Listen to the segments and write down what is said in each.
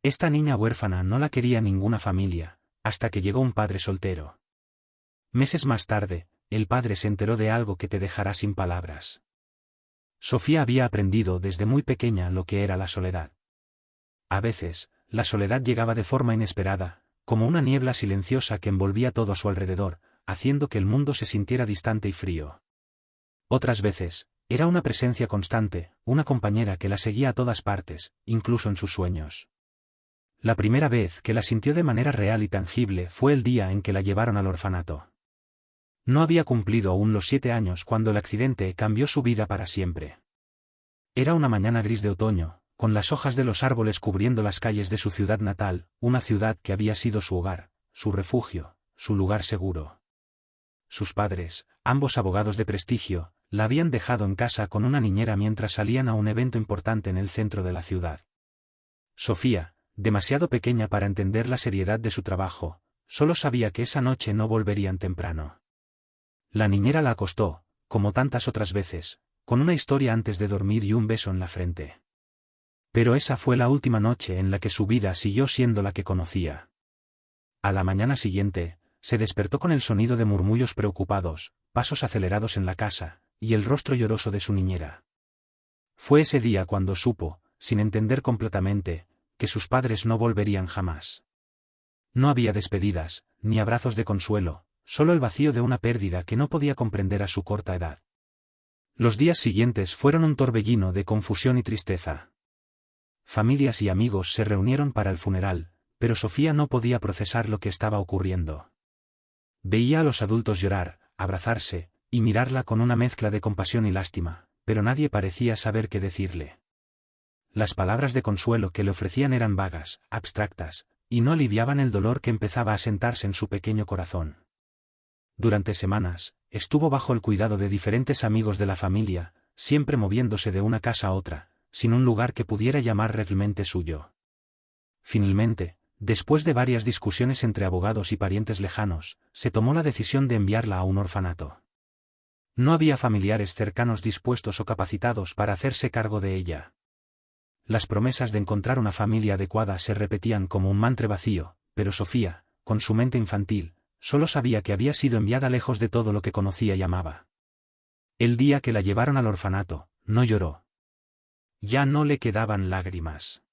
Esta niña huérfana no la quería ninguna familia, hasta que llegó un padre soltero. Meses más tarde, el padre se enteró de algo que te dejará sin palabras. Sofía había aprendido desde muy pequeña lo que era la soledad. A veces, la soledad llegaba de forma inesperada, como una niebla silenciosa que envolvía todo a su alrededor, haciendo que el mundo se sintiera distante y frío. Otras veces, era una presencia constante, una compañera que la seguía a todas partes, incluso en sus sueños. La primera vez que la sintió de manera real y tangible fue el día en que la llevaron al orfanato. No había cumplido aún los 7 años cuando el accidente cambió su vida para siempre. Era una mañana gris de otoño, con las hojas de los árboles cubriendo las calles de su ciudad natal, una ciudad que había sido su hogar, su refugio, su lugar seguro. Sus padres, ambos abogados de prestigio, la habían dejado en casa con una niñera mientras salían a un evento importante en el centro de la ciudad. Sofía, demasiado pequeña para entender la seriedad de su trabajo, solo sabía que esa noche no volverían temprano. La niñera la acostó, como tantas otras veces, con una historia antes de dormir y un beso en la frente. Pero esa fue la última noche en la que su vida siguió siendo la que conocía. A la mañana siguiente, se despertó con el sonido de murmullos preocupados, pasos acelerados en la casa, y el rostro lloroso de su niñera. Fue ese día cuando supo, sin entender completamente, que sus padres no volverían jamás. No había despedidas, ni abrazos de consuelo, solo el vacío de una pérdida que no podía comprender a su corta edad. Los días siguientes fueron un torbellino de confusión y tristeza. Familias y amigos se reunieron para el funeral, pero Sofía no podía procesar lo que estaba ocurriendo. Veía a los adultos llorar, abrazarse, y mirarla con una mezcla de compasión y lástima, pero nadie parecía saber qué decirle. Las palabras de consuelo que le ofrecían eran vagas, abstractas, y no aliviaban el dolor que empezaba a sentarse en su pequeño corazón. Durante semanas, estuvo bajo el cuidado de diferentes amigos de la familia, siempre moviéndose de una casa a otra, sin un lugar que pudiera llamar realmente suyo. Finalmente, después de varias discusiones entre abogados y parientes lejanos, se tomó la decisión de enviarla a un orfanato. No había familiares cercanos dispuestos o capacitados para hacerse cargo de ella. Las promesas de encontrar una familia adecuada se repetían como un mantra vacío, pero Sofía, con su mente infantil, solo sabía que había sido enviada lejos de todo lo que conocía y amaba. El día que la llevaron al orfanato, no lloró. Ya no le quedaban lágrimas.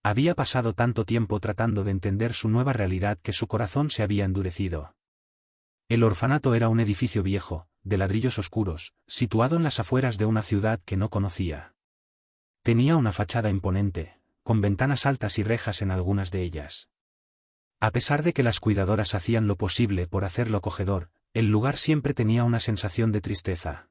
Había pasado tanto tiempo tratando de entender su nueva realidad que su corazón se había endurecido. El orfanato era un edificio viejo, de ladrillos oscuros, situado en las afueras de una ciudad que no conocía. Tenía una fachada imponente, con ventanas altas y rejas en algunas de ellas. A pesar de que las cuidadoras hacían lo posible por hacerlo acogedor, el lugar siempre tenía una sensación de tristeza.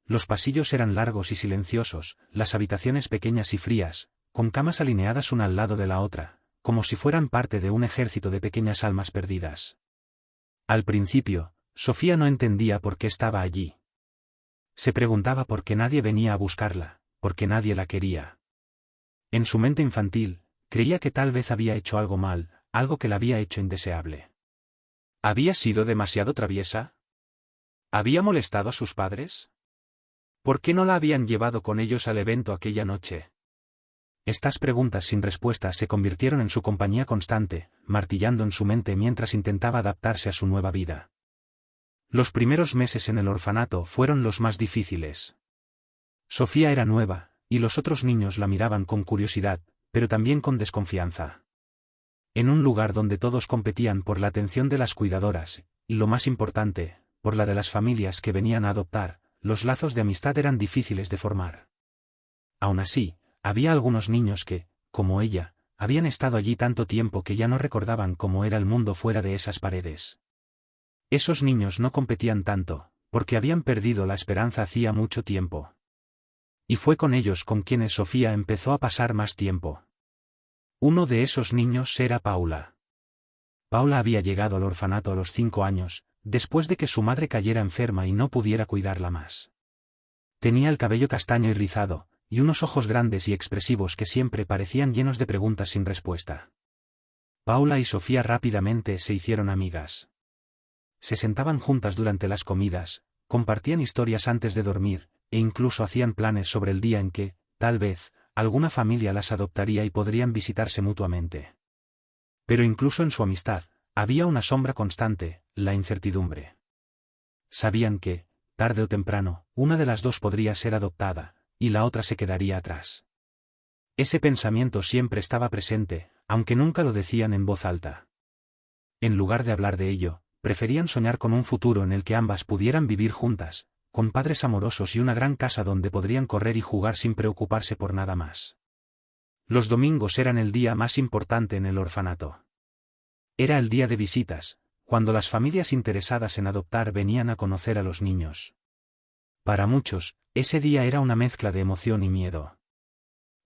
Los pasillos eran largos y silenciosos, las habitaciones pequeñas y frías, con camas alineadas una al lado de la otra, como si fueran parte de un ejército de pequeñas almas perdidas. Al principio, Sofía no entendía por qué estaba allí. Se preguntaba por qué nadie venía a buscarla, por qué nadie la quería. En su mente infantil, creía que tal vez había hecho algo mal, algo que la había hecho indeseable. ¿Había sido demasiado traviesa? ¿Había molestado a sus padres? ¿Por qué no la habían llevado con ellos al evento aquella noche? Estas preguntas sin respuesta se convirtieron en su compañía constante, martillando en su mente mientras intentaba adaptarse a su nueva vida. Los primeros meses en el orfanato fueron los más difíciles. Sofía era nueva, y los otros niños la miraban con curiosidad, pero también con desconfianza. En un lugar donde todos competían por la atención de las cuidadoras, y lo más importante, por la de las familias que venían a adoptar, los lazos de amistad eran difíciles de formar. Aún así, había algunos niños que, como ella, habían estado allí tanto tiempo que ya no recordaban cómo era el mundo fuera de esas paredes. Esos niños no competían tanto, porque habían perdido la esperanza hacía mucho tiempo. Y fue con ellos con quienes Sofía empezó a pasar más tiempo. Uno de esos niños era Paula. Paula había llegado al orfanato a los 5 años, después de que su madre cayera enferma y no pudiera cuidarla más. Tenía el cabello castaño y rizado, y unos ojos grandes y expresivos que siempre parecían llenos de preguntas sin respuesta. Paula y Sofía rápidamente se hicieron amigas. Se sentaban juntas durante las comidas, compartían historias antes de dormir, e incluso hacían planes sobre el día en que, tal vez, alguna familia las adoptaría y podrían visitarse mutuamente. Pero incluso en su amistad, había una sombra constante, la incertidumbre. Sabían que, tarde o temprano, una de las dos podría ser adoptada, y la otra se quedaría atrás. Ese pensamiento siempre estaba presente, aunque nunca lo decían en voz alta. En lugar de hablar de ello, preferían soñar con un futuro en el que ambas pudieran vivir juntas, con padres amorosos y una gran casa donde podrían correr y jugar sin preocuparse por nada más. Los domingos eran el día más importante en el orfanato. Era el día de visitas, cuando las familias interesadas en adoptar venían a conocer a los niños. Para muchos, ese día era una mezcla de emoción y miedo.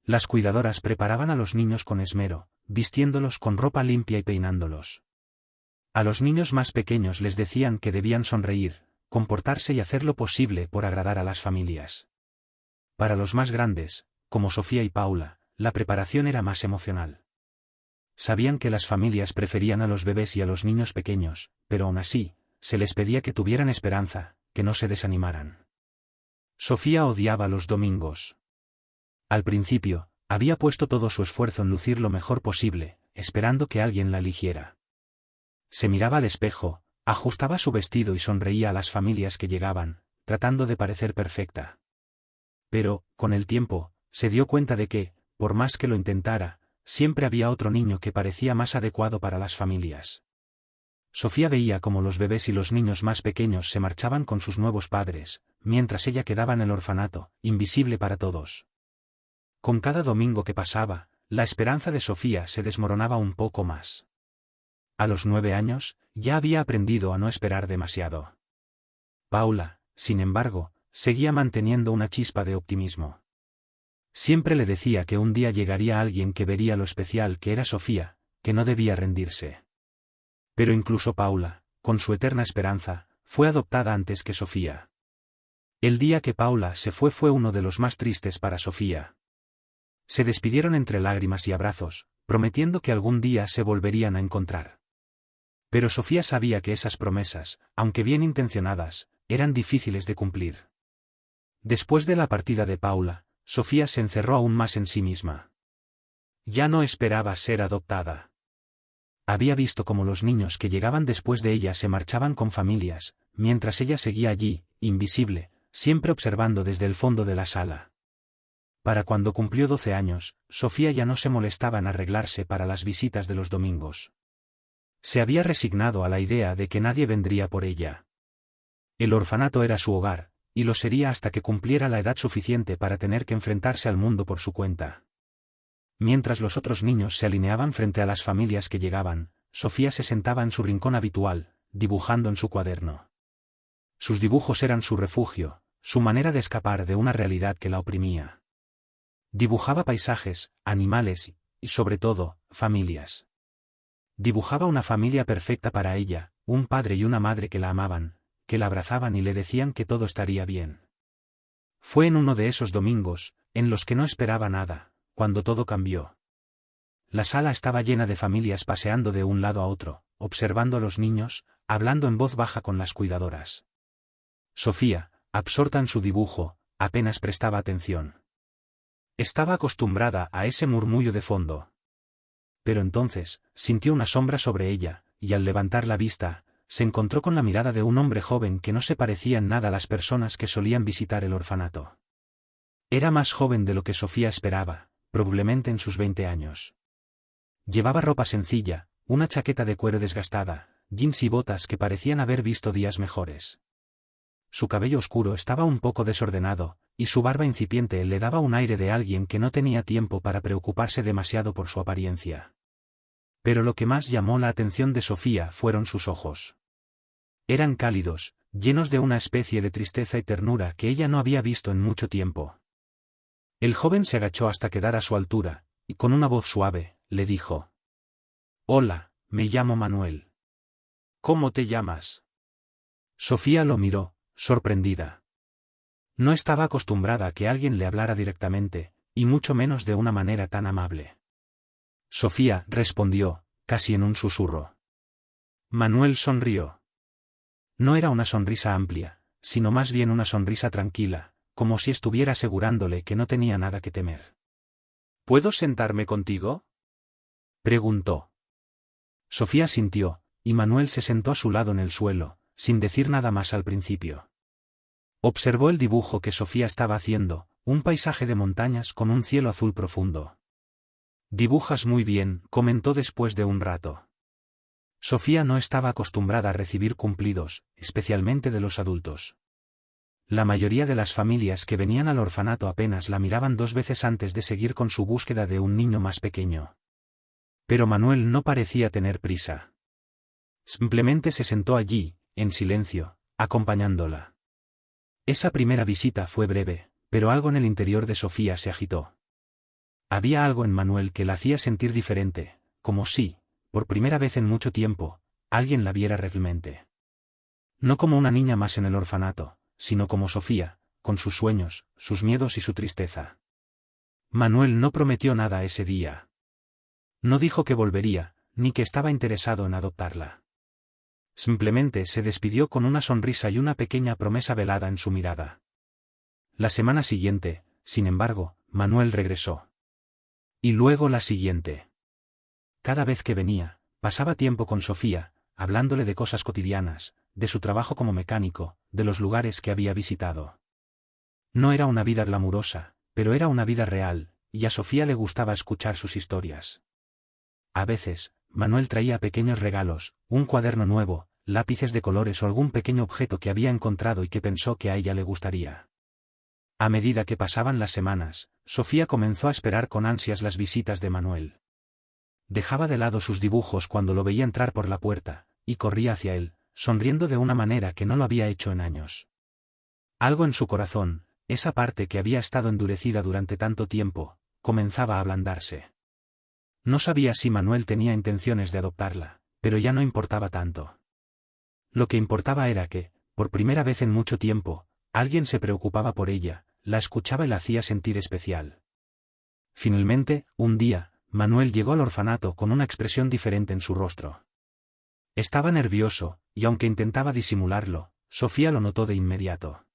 Las cuidadoras preparaban a los niños con esmero, vistiéndolos con ropa limpia y peinándolos. A los niños más pequeños les decían que debían sonreír, comportarse y hacer lo posible por agradar a las familias. Para los más grandes, como Sofía y Paula, la preparación era más emocional. Sabían que las familias preferían a los bebés y a los niños pequeños, pero aún así, se les pedía que tuvieran esperanza, que no se desanimaran. Sofía odiaba los domingos. Al principio, había puesto todo su esfuerzo en lucir lo mejor posible, esperando que alguien la eligiera. Se miraba al espejo, ajustaba su vestido y sonreía a las familias que llegaban, tratando de parecer perfecta. Pero, con el tiempo, se dio cuenta de que, por más que lo intentara, siempre había otro niño que parecía más adecuado para las familias. Sofía veía cómo los bebés y los niños más pequeños se marchaban con sus nuevos padres, mientras ella quedaba en el orfanato, invisible para todos. Con cada domingo que pasaba, la esperanza de Sofía se desmoronaba un poco más. A los 9 años, ya había aprendido a no esperar demasiado. Paula, sin embargo, seguía manteniendo una chispa de optimismo. Siempre le decía que un día llegaría alguien que vería lo especial que era Sofía, que no debía rendirse. Pero incluso Paula, con su eterna esperanza, fue adoptada antes que Sofía. El día que Paula se fue uno de los más tristes para Sofía. Se despidieron entre lágrimas y abrazos, prometiendo que algún día se volverían a encontrar. Pero Sofía sabía que esas promesas, aunque bien intencionadas, eran difíciles de cumplir. Después de la partida de Paula, Sofía se encerró aún más en sí misma. Ya no esperaba ser adoptada. Había visto cómo los niños que llegaban después de ella se marchaban con familias, mientras ella seguía allí, invisible, siempre observando desde el fondo de la sala. Para cuando cumplió 12 años, Sofía ya no se molestaba en arreglarse para las visitas de los domingos. Se había resignado a la idea de que nadie vendría por ella. El orfanato era su hogar, y lo sería hasta que cumpliera la edad suficiente para tener que enfrentarse al mundo por su cuenta. Mientras los otros niños se alineaban frente a las familias que llegaban, Sofía se sentaba en su rincón habitual, dibujando en su cuaderno. Sus dibujos eran su refugio, su manera de escapar de una realidad que la oprimía. Dibujaba paisajes, animales y, sobre todo, familias. Dibujaba una familia perfecta para ella, un padre y una madre que la amaban, que la abrazaban y le decían que todo estaría bien. Fue en uno de esos domingos, en los que no esperaba nada, cuando todo cambió. La sala estaba llena de familias paseando de un lado a otro, observando a los niños, hablando en voz baja con las cuidadoras. Sofía, absorta en su dibujo, apenas prestaba atención. Estaba acostumbrada a ese murmullo de fondo. Pero entonces, sintió una sombra sobre ella, y al levantar la vista, se encontró con la mirada de un hombre joven que no se parecía en nada a las personas que solían visitar el orfanato. Era más joven de lo que Sofía esperaba, probablemente en sus 20 años. Llevaba ropa sencilla, una chaqueta de cuero desgastada, jeans y botas que parecían haber visto días mejores. Su cabello oscuro estaba un poco desordenado, y su barba incipiente le daba un aire de alguien que no tenía tiempo para preocuparse demasiado por su apariencia. Pero lo que más llamó la atención de Sofía fueron sus ojos. Eran cálidos, llenos de una especie de tristeza y ternura que ella no había visto en mucho tiempo. El joven se agachó hasta quedar a su altura, y con una voz suave, le dijo: «Hola, me llamo Manuel. ¿Cómo te llamas?» Sofía lo miró, sorprendida. No estaba acostumbrada a que alguien le hablara directamente, y mucho menos de una manera tan amable. Sofía respondió, casi en un susurro. Manuel sonrió. No era una sonrisa amplia, sino más bien una sonrisa tranquila, como si estuviera asegurándole que no tenía nada que temer. ¿Puedo sentarme contigo?, preguntó. Sofía asintió, y Manuel se sentó a su lado en el suelo, sin decir nada más al principio. Observó el dibujo que Sofía estaba haciendo, un paisaje de montañas con un cielo azul profundo. «Dibujas muy bien», comentó después de un rato. Sofía no estaba acostumbrada a recibir cumplidos, especialmente de los adultos. La mayoría de las familias que venían al orfanato apenas la miraban 2 veces antes de seguir con su búsqueda de un niño más pequeño. Pero Manuel no parecía tener prisa. Simplemente se sentó allí, en silencio, acompañándola. Esa primera visita fue breve, pero algo en el interior de Sofía se agitó. Había algo en Manuel que la hacía sentir diferente, como si, por primera vez en mucho tiempo, alguien la viera realmente. No como una niña más en el orfanato, sino como Sofía, con sus sueños, sus miedos y su tristeza. Manuel no prometió nada ese día. No dijo que volvería, ni que estaba interesado en adoptarla. Simplemente se despidió con una sonrisa y una pequeña promesa velada en su mirada. La semana siguiente, sin embargo, Manuel regresó. Y luego la siguiente. Cada vez que venía, pasaba tiempo con Sofía, hablándole de cosas cotidianas, de su trabajo como mecánico, de los lugares que había visitado. No era una vida glamurosa, pero era una vida real, y a Sofía le gustaba escuchar sus historias. A veces, Manuel traía pequeños regalos, un cuaderno nuevo, lápices de colores o algún pequeño objeto que había encontrado y que pensó que a ella le gustaría. A medida que pasaban las semanas, Sofía comenzó a esperar con ansias las visitas de Manuel. Dejaba de lado sus dibujos cuando lo veía entrar por la puerta, y corría hacia él, sonriendo de una manera que no lo había hecho en años. Algo en su corazón, esa parte que había estado endurecida durante tanto tiempo, comenzaba a ablandarse. No sabía si Manuel tenía intenciones de adoptarla, pero ya no importaba tanto. Lo que importaba era que, por primera vez en mucho tiempo, alguien se preocupaba por ella, la escuchaba y la hacía sentir especial. Finalmente, un día, Manuel llegó al orfanato con una expresión diferente en su rostro. Estaba nervioso, y aunque intentaba disimularlo, Sofía lo notó de inmediato.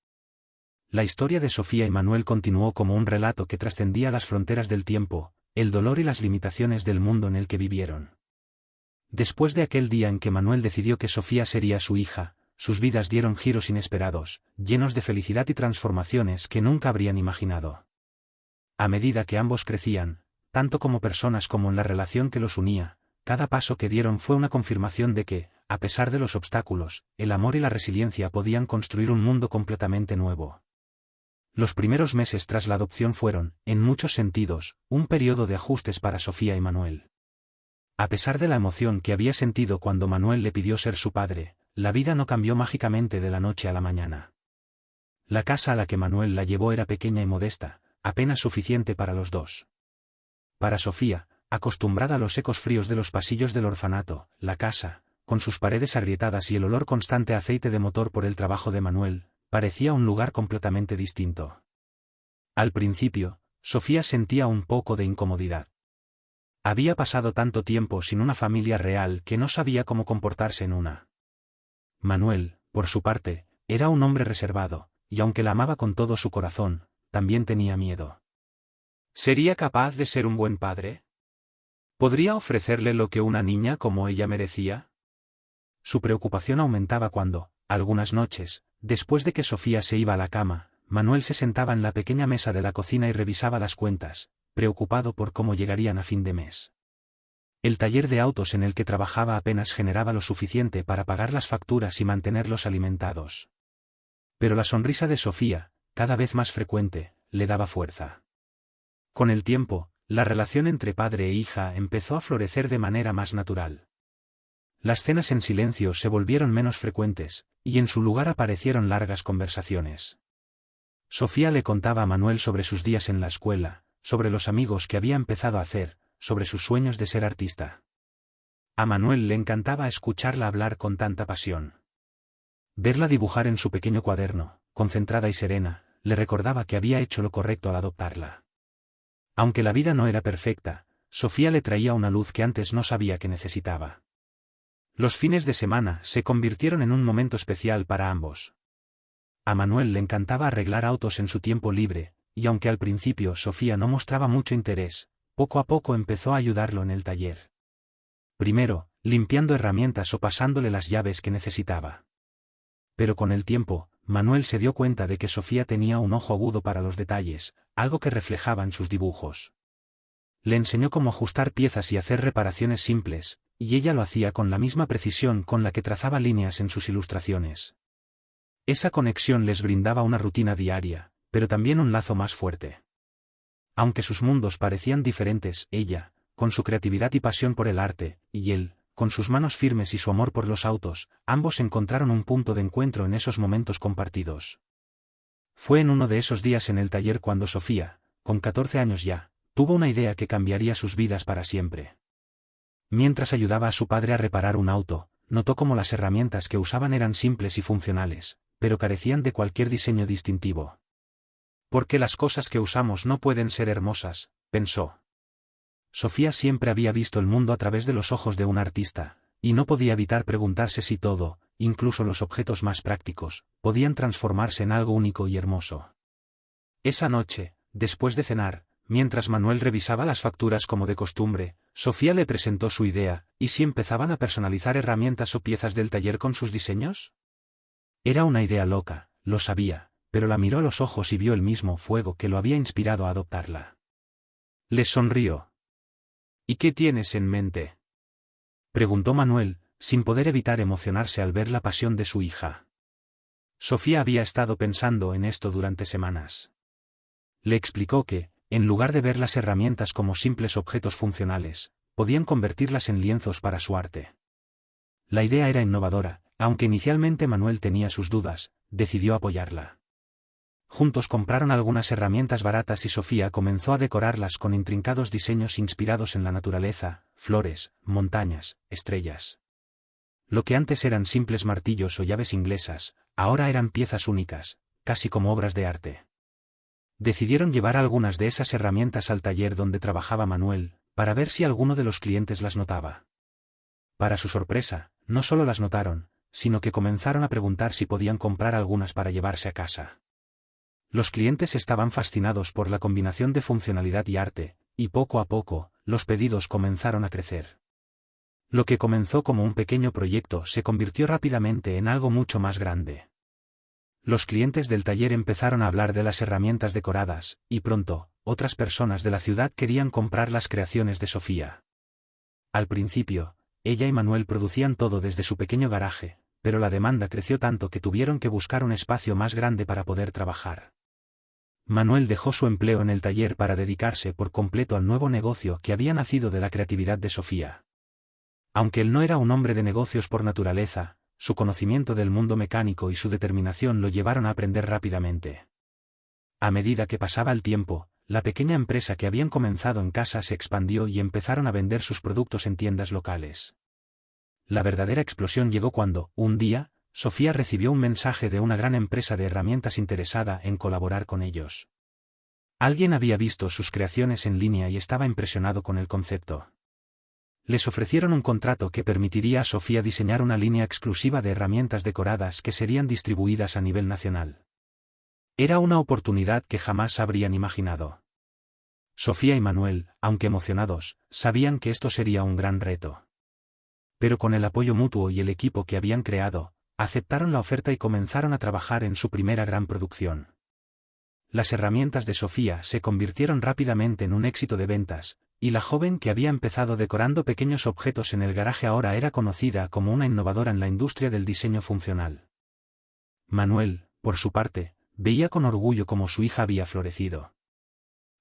La historia de Sofía y Manuel continuó como un relato que trascendía las fronteras del tiempo, el dolor y las limitaciones del mundo en el que vivieron. Después de aquel día en que Manuel decidió que Sofía sería su hija, sus vidas dieron giros inesperados, llenos de felicidad y transformaciones que nunca habrían imaginado. A medida que ambos crecían, tanto como personas como en la relación que los unía, cada paso que dieron fue una confirmación de que, a pesar de los obstáculos, el amor y la resiliencia podían construir un mundo completamente nuevo. Los primeros meses tras la adopción fueron, en muchos sentidos, un periodo de ajustes para Sofía y Manuel. A pesar de la emoción que había sentido cuando Manuel le pidió ser su padre, la vida no cambió mágicamente de la noche a la mañana. La casa a la que Manuel la llevó era pequeña y modesta, apenas suficiente para los dos. Para Sofía, acostumbrada a los secos fríos de los pasillos del orfanato, la casa, con sus paredes agrietadas y el olor constante a aceite de motor por el trabajo de Manuel, parecía un lugar completamente distinto. Al principio, Sofía sentía un poco de incomodidad. Había pasado tanto tiempo sin una familia real que no sabía cómo comportarse en una. Manuel, por su parte, era un hombre reservado, y aunque la amaba con todo su corazón, también tenía miedo. ¿Sería capaz de ser un buen padre? ¿Podría ofrecerle lo que una niña como ella merecía? Su preocupación aumentaba cuando, algunas noches, después de que Sofía se iba a la cama, Manuel se sentaba en la pequeña mesa de la cocina y revisaba las cuentas, preocupado por cómo llegarían a fin de mes. El taller de autos en el que trabajaba apenas generaba lo suficiente para pagar las facturas y mantenerlos alimentados. Pero la sonrisa de Sofía, cada vez más frecuente, le daba fuerza. Con el tiempo, la relación entre padre e hija empezó a florecer de manera más natural. Las cenas en silencio se volvieron menos frecuentes, y en su lugar aparecieron largas conversaciones. Sofía le contaba a Manuel sobre sus días en la escuela, sobre los amigos que había empezado a hacer, sobre sus sueños de ser artista. A Manuel le encantaba escucharla hablar con tanta pasión. Verla dibujar en su pequeño cuaderno, concentrada y serena, le recordaba que había hecho lo correcto al adoptarla. Aunque la vida no era perfecta, Sofía le traía una luz que antes no sabía que necesitaba. Los fines de semana se convirtieron en un momento especial para ambos. A Manuel le encantaba arreglar autos en su tiempo libre, y aunque al principio Sofía no mostraba mucho interés, poco a poco empezó a ayudarlo en el taller. Primero, limpiando herramientas o pasándole las llaves que necesitaba. Pero con el tiempo, Manuel se dio cuenta de que Sofía tenía un ojo agudo para los detalles, algo que reflejaba en sus dibujos. Le enseñó cómo ajustar piezas y hacer reparaciones simples, y ella lo hacía con la misma precisión con la que trazaba líneas en sus ilustraciones. Esa conexión les brindaba una rutina diaria, pero también un lazo más fuerte. Aunque sus mundos parecían diferentes, ella, con su creatividad y pasión por el arte, y él, con sus manos firmes y su amor por los autos, ambos encontraron un punto de encuentro en esos momentos compartidos. Fue en uno de esos días en el taller cuando Sofía, con 14 años ya, tuvo una idea que cambiaría sus vidas para siempre. Mientras ayudaba a su padre a reparar un auto, notó cómo las herramientas que usaban eran simples y funcionales, pero carecían de cualquier diseño distintivo. ¿Por qué las cosas que usamos no pueden ser hermosas?, pensó. Sofía siempre había visto el mundo a través de los ojos de un artista, y no podía evitar preguntarse si todo, incluso los objetos más prácticos, podían transformarse en algo único y hermoso. Esa noche, después de cenar, mientras Manuel revisaba las facturas como de costumbre, Sofía le presentó su idea, ¿y si empezaban a personalizar herramientas o piezas del taller con sus diseños? Era una idea loca, lo sabía, pero la miró a los ojos y vio el mismo fuego que lo había inspirado a adoptarla. Les sonrió. ¿Y qué tienes en mente?, preguntó Manuel, sin poder evitar emocionarse al ver la pasión de su hija. Sofía había estado pensando en esto durante semanas. Le explicó que, en lugar de ver las herramientas como simples objetos funcionales, podían convertirlas en lienzos para su arte. La idea era innovadora, aunque inicialmente Manuel tenía sus dudas, decidió apoyarla. Juntos compraron algunas herramientas baratas y Sofía comenzó a decorarlas con intrincados diseños inspirados en la naturaleza, flores, montañas, estrellas. Lo que antes eran simples martillos o llaves inglesas, ahora eran piezas únicas, casi como obras de arte. Decidieron llevar algunas de esas herramientas al taller donde trabajaba Manuel, para ver si alguno de los clientes las notaba. Para su sorpresa, no solo las notaron, sino que comenzaron a preguntar si podían comprar algunas para llevarse a casa. Los clientes estaban fascinados por la combinación de funcionalidad y arte, y poco a poco, los pedidos comenzaron a crecer. Lo que comenzó como un pequeño proyecto se convirtió rápidamente en algo mucho más grande. Los clientes del taller empezaron a hablar de las herramientas decoradas, y pronto, otras personas de la ciudad querían comprar las creaciones de Sofía. Al principio, ella y Manuel producían todo desde su pequeño garaje, pero la demanda creció tanto que tuvieron que buscar un espacio más grande para poder trabajar. Manuel dejó su empleo en el taller para dedicarse por completo al nuevo negocio que había nacido de la creatividad de Sofía. Aunque él no era un hombre de negocios por naturaleza, su conocimiento del mundo mecánico y su determinación lo llevaron a aprender rápidamente. A medida que pasaba el tiempo, la pequeña empresa que habían comenzado en casa se expandió y empezaron a vender sus productos en tiendas locales. La verdadera explosión llegó cuando, un día, Sofía recibió un mensaje de una gran empresa de herramientas interesada en colaborar con ellos. Alguien había visto sus creaciones en línea y estaba impresionado con el concepto. Les ofrecieron un contrato que permitiría a Sofía diseñar una línea exclusiva de herramientas decoradas que serían distribuidas a nivel nacional. Era una oportunidad que jamás habrían imaginado. Sofía y Manuel, aunque emocionados, sabían que esto sería un gran reto. Pero con el apoyo mutuo y el equipo que habían creado, aceptaron la oferta y comenzaron a trabajar en su primera gran producción. Las herramientas de Sofía se convirtieron rápidamente en un éxito de ventas, y la joven que había empezado decorando pequeños objetos en el garaje ahora era conocida como una innovadora en la industria del diseño funcional. Manuel, por su parte, veía con orgullo cómo su hija había florecido.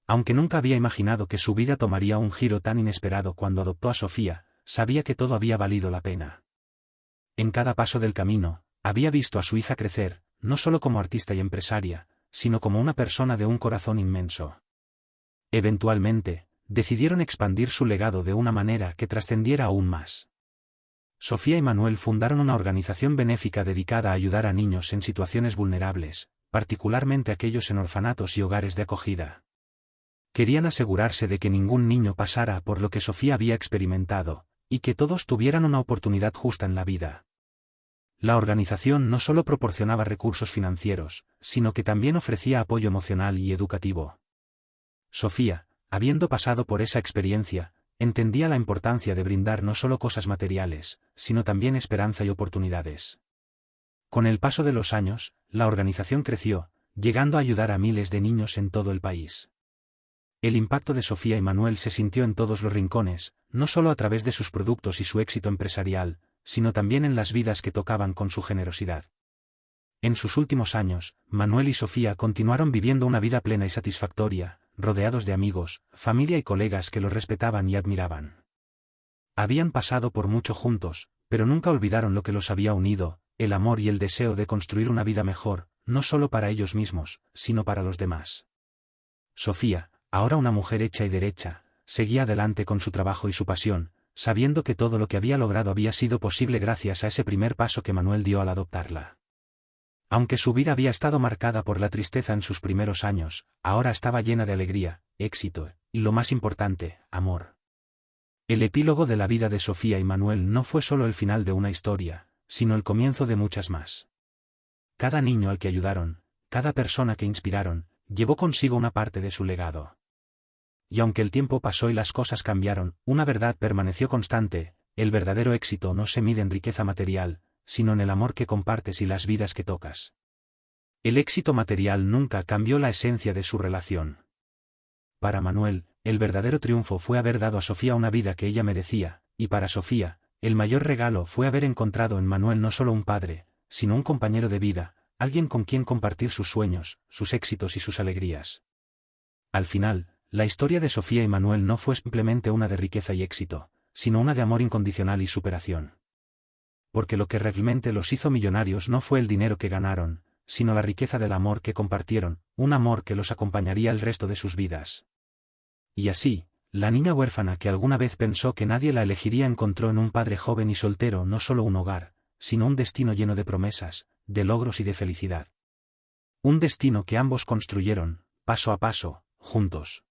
Aunque nunca había imaginado que su vida tomaría un giro tan inesperado cuando adoptó a Sofía, sabía que todo había valido la pena. En cada paso del camino, había visto a su hija crecer, no solo como artista y empresaria, sino como una persona de un corazón inmenso. Eventualmente, decidieron expandir su legado de una manera que trascendiera aún más. Sofía y Manuel fundaron una organización benéfica dedicada a ayudar a niños en situaciones vulnerables, particularmente aquellos en orfanatos y hogares de acogida. Querían asegurarse de que ningún niño pasara por lo que Sofía había experimentado, y que todos tuvieran una oportunidad justa en la vida. La organización no solo proporcionaba recursos financieros, sino que también ofrecía apoyo emocional y educativo. Sofía, habiendo pasado por esa experiencia, entendía la importancia de brindar no solo cosas materiales, sino también esperanza y oportunidades. Con el paso de los años, la organización creció, llegando a ayudar a miles de niños en todo el país. El impacto de Sofía y Manuel se sintió en todos los rincones, no solo a través de sus productos y su éxito empresarial, sino también en las vidas que tocaban con su generosidad. En sus últimos años, Manuel y Sofía continuaron viviendo una vida plena y satisfactoria, rodeados de amigos, familia y colegas que los respetaban y admiraban. Habían pasado por mucho juntos, pero nunca olvidaron lo que los había unido, el amor y el deseo de construir una vida mejor, no solo para ellos mismos, sino para los demás. Sofía, ahora una mujer hecha y derecha, seguía adelante con su trabajo y su pasión, sabiendo que todo lo que había logrado había sido posible gracias a ese primer paso que Manuel dio al adoptarla. Aunque su vida había estado marcada por la tristeza en sus primeros años, ahora estaba llena de alegría, éxito, y lo más importante, amor. El epílogo de la vida de Sofía y Manuel no fue solo el final de una historia, sino el comienzo de muchas más. Cada niño al que ayudaron, cada persona que inspiraron, llevó consigo una parte de su legado. Y aunque el tiempo pasó y las cosas cambiaron, una verdad permaneció constante: el verdadero éxito no se mide en riqueza material, sino en el amor que compartes y las vidas que tocas. El éxito material nunca cambió la esencia de su relación. Para Manuel, el verdadero triunfo fue haber dado a Sofía una vida que ella merecía, y para Sofía, el mayor regalo fue haber encontrado en Manuel no solo un padre, sino un compañero de vida, alguien con quien compartir sus sueños, sus éxitos y sus alegrías. Al final, la historia de Sofía y Manuel no fue simplemente una de riqueza y éxito, sino una de amor incondicional y superación. Porque lo que realmente los hizo millonarios no fue el dinero que ganaron, sino la riqueza del amor que compartieron, un amor que los acompañaría el resto de sus vidas. Y así, la niña huérfana que alguna vez pensó que nadie la elegiría encontró en un padre joven y soltero no solo un hogar, sino un destino lleno de promesas, de logros y de felicidad. Un destino que ambos construyeron, paso a paso, juntos.